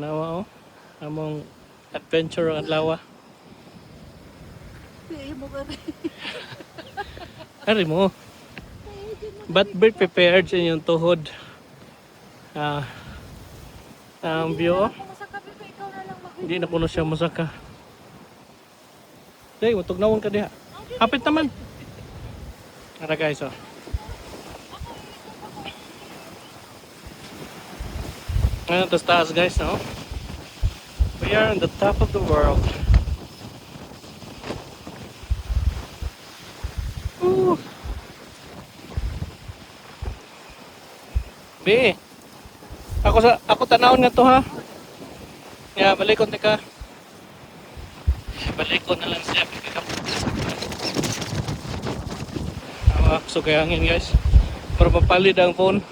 Nawa oh, among adventure ang adlaw. Ari mo. But be prepared sa inyong tuhod. Ang view. Hindi na kuno siya masaka. Day, tugnawon ka diha. Hapit naman. Ara guys oh. Ayan, tas taas guys, no? We are on the top of the world. Woo! Be, ako tanawon nga to ha. Ya, balikon ka. Balikon na lang siya. So kaya hangin guys. Para mapalid ang phone.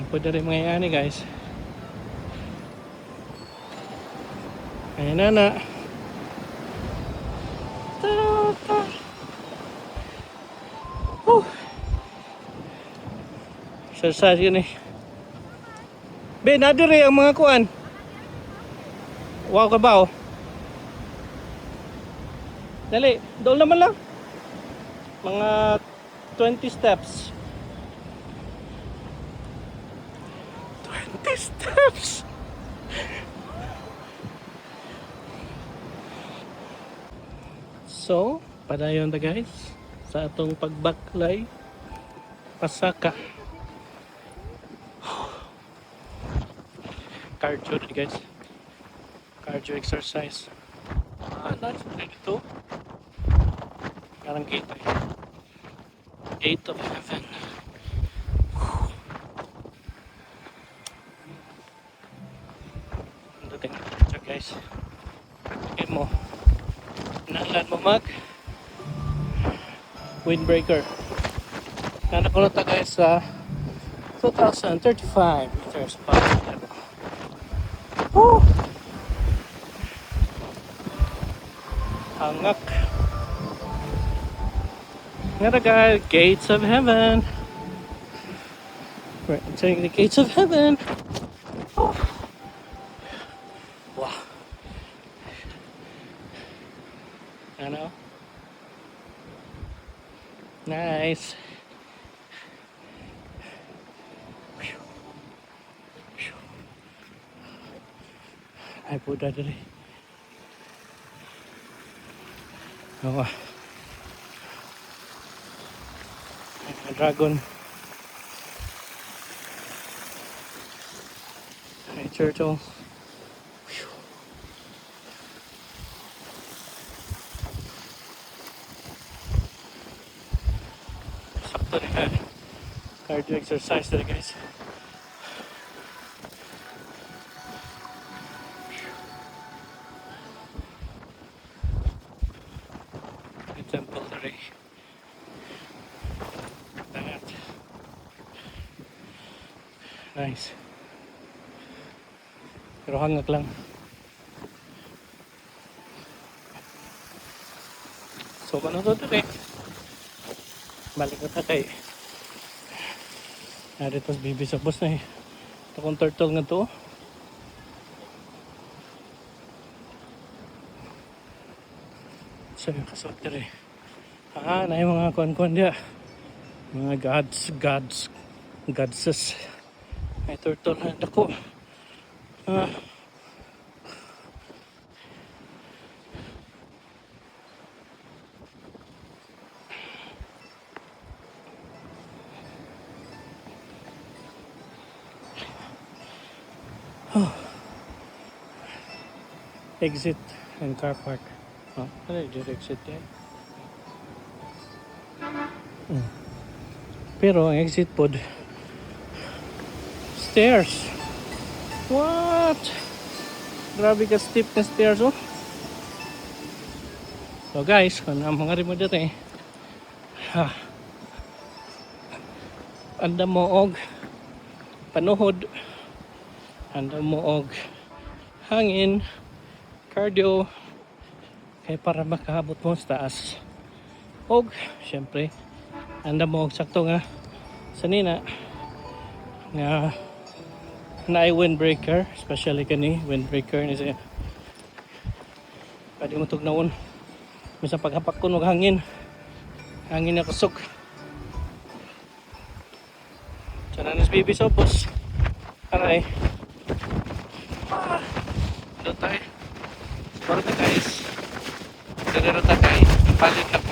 Pwede rin mangyayari guys. Ayan na. Exercise yun eh. Be, nadiri ang mga kuan. Wow ka ba oh? Dali, doon naman lang. Mga 20 steps. 20 steps. So, padayon ta guys sa atong pagbaklay pasaka. Cardio guys. Cardio exercise. That's ito. Parang gate eh. Gate of heaven. Dating picture guys. Tingin mo. Nalan mo mag windbreaker. Nanakulot na guys sa 2,035 meters per level. Woo! Hangak. Ngara guys, gates of heaven. We're entering the gates of heaven. Oh. Wow. Ano? Nice. Ay po dali. Oh. Dragon. May turtle. Sakto na cardio exercise na guys. Temple Ray. That. Nice. Pero hangak lang. So kung ano to eh. Balik na kay. Narito bibi sa boss na eh. Ito kong turtle nga to. So yung kasot ka rin. Na yung mga kuan-kuan dia. Mga goddesses. May turtle na dako. Exit and car park. Ano yung exit yan? Pero ang exit pod stairs. What? Grabe ka steep na stairs oh. So guys, kung ang mga rin mo dito eh. Anda mo og panuhod. Anda mo og hangin. Cardio. Kaya para makahabot mo sa taas. Og syempre anda mo og sakto nga sanina nga na ay windbreaker, especially kani windbreaker ni siya. Pwede mo tugnaon. Misa paghapak ko ng hangin. Hangin na kusog. Chananis baby sopos. Aray. Doon tayo. Parang guys. Dito tayo. Palit na